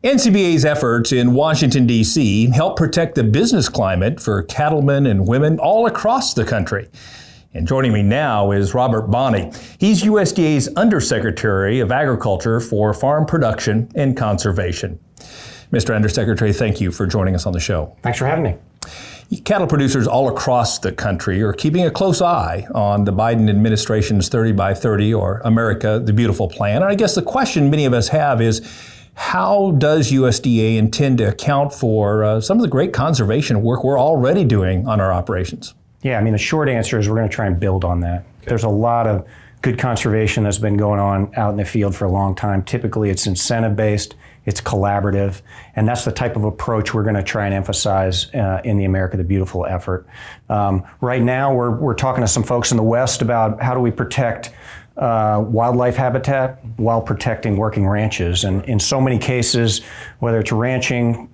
NCBA's efforts in Washington, D.C. help protect the business climate for cattlemen and women all across the country. And joining me now is Robert Bonney. He's USDA's Undersecretary of Agriculture for Farm Production and Conservation. Mr. Undersecretary, thank you for joining us on the show. Thanks for having me. Cattle producers all across the country are keeping a close eye on the Biden administration's 30 by 30 or America the Beautiful plan. And I guess the question many of us have is, how does USDA intend to account for some of the great conservation work we're already doing on our operations? Yeah, the short answer is we're going to try and build on that. Okay. There's a lot of good conservation that's been going on out in the field for a long time. Typically, it's incentive-based, it's collaborative, and that's the type of approach we're going to try and emphasize in the America the Beautiful effort. Right now, we're talking to some folks in the West about how do we protect wildlife habitat while protecting working ranches. And in so many cases, whether it's ranching,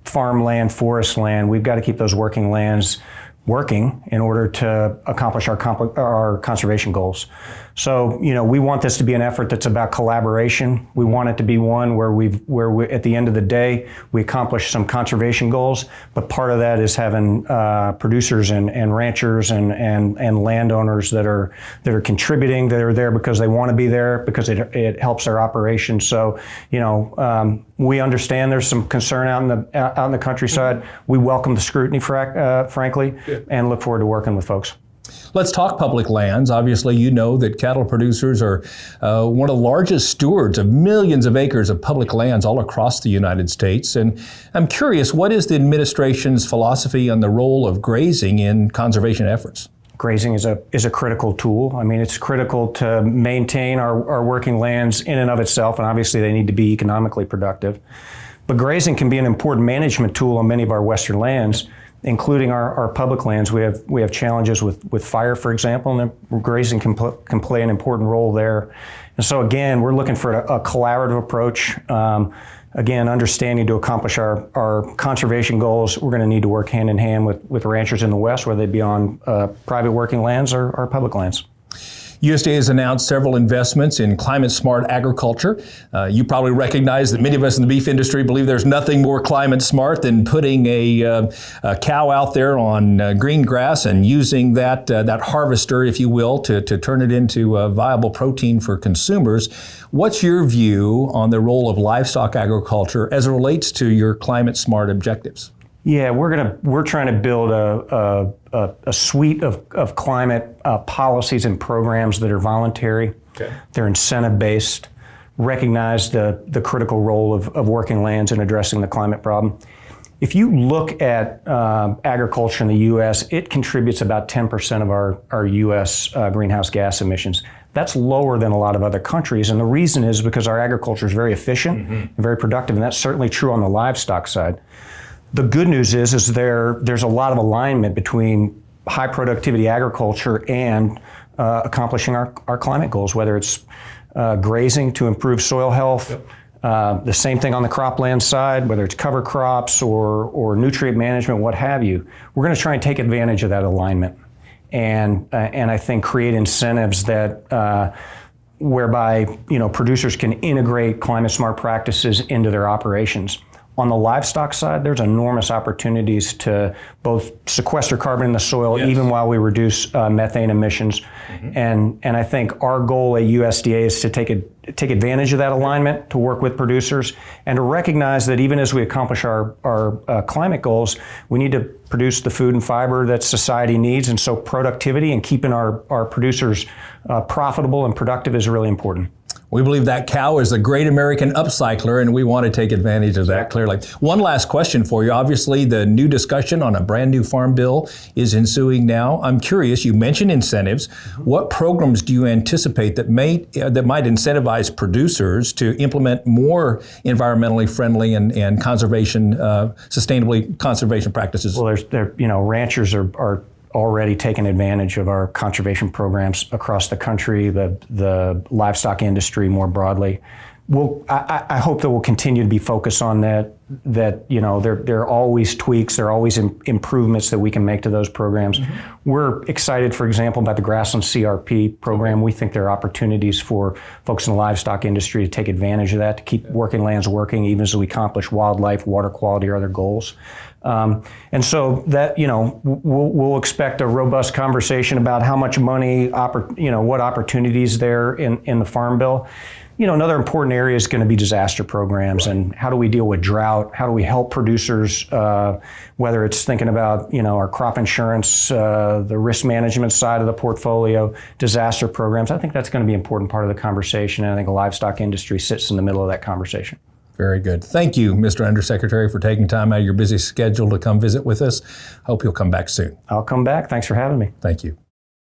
farmland, forest land, we've got to keep those working lands working in order to accomplish our conservation goals. So, we want this to be an effort that's about collaboration. We want it to be one where we at the end of the day, we accomplish some conservation goals, but part of that is having producers and ranchers and landowners that are contributing, that are there because they want to be there, because it helps their operation. So, we understand there's some concern out in the countryside. We welcome the scrutiny, frankly, and look forward to working with folks. Let's talk public lands. Obviously, you know that cattle producers are one of the largest stewards of millions of acres of public lands all across the United States. And I'm curious, what is the administration's philosophy on the role of grazing in conservation efforts? Grazing is a critical tool. It's critical to maintain our working lands in and of itself, and obviously they need to be economically productive. But grazing can be an important management tool on many of our western lands, including our public lands. We have challenges with fire, for example, and grazing can play an important role there. And so again, we're looking for a collaborative approach. Again, understanding to accomplish our conservation goals, we're going to need to work hand in hand with ranchers in the West, whether they be on private working lands or public lands. USDA has announced several investments in climate-smart agriculture. You probably recognize that many of us in the beef industry believe there's nothing more climate-smart than putting a cow out there on green grass and using that harvester, if you will, to turn it into viable protein for consumers. What's your view on the role of livestock agriculture as it relates to your climate-smart objectives? Yeah, we're trying to build a suite of climate policies and programs that are voluntary. Okay. They're incentive-based, recognize the critical role of working lands in addressing the climate problem. If you look at agriculture in the U.S., it contributes about 10% of our U.S. greenhouse gas emissions. That's lower than a lot of other countries, and the reason is because our agriculture is very efficient and very productive, and that's certainly true on the livestock side. The good news is there's a lot of alignment between high productivity agriculture and accomplishing our climate goals, whether it's grazing to improve soil health, the same thing on the cropland side, whether it's cover crops or nutrient management, what have you. We're going to try and take advantage of that alignment and I think create incentives that whereby producers can integrate climate smart practices into their operations. On the livestock side, there's enormous opportunities to both sequester carbon in the soil, yes, even while we reduce methane emissions. Mm-hmm. And I think our goal at USDA is to take advantage of that alignment, to work with producers, and to recognize that even as we accomplish our climate goals, we need to produce the food and fiber that society needs. And so productivity and keeping our producers profitable and productive is really important. We believe that cow is a great American upcycler, and we want to take advantage of that, clearly. One last question for you. Obviously, the new discussion on a brand new farm bill is ensuing now. I'm curious, you mentioned incentives. What programs do you anticipate that might incentivize producers to implement more environmentally friendly and conservation, sustainably conservation practices? Well, ranchers are already taken advantage of our conservation programs across the country, the livestock industry more broadly. I hope that we'll continue to be focused on that that there are always tweaks, there are always improvements that we can make to those programs. We're excited, for example, about the grassland CRP program. We think there are opportunities for folks in the livestock industry to take advantage of that, to keep working lands working, even as we accomplish wildlife, water quality, or other goals. And so that, we'll expect a robust conversation about how much money, what opportunities there in the Farm Bill. Another important area is going to be disaster programs, and how do we deal with drought? How do we help producers, whether it's thinking about, our crop insurance, the risk management side of the portfolio, disaster programs. I think that's going to be an important part of the conversation, and I think the livestock industry sits in the middle of that conversation. Very good. Thank you, Mr. Undersecretary, for taking time out of your busy schedule to come visit with us. Hope you'll come back soon. I'll come back. Thanks for having me. Thank you.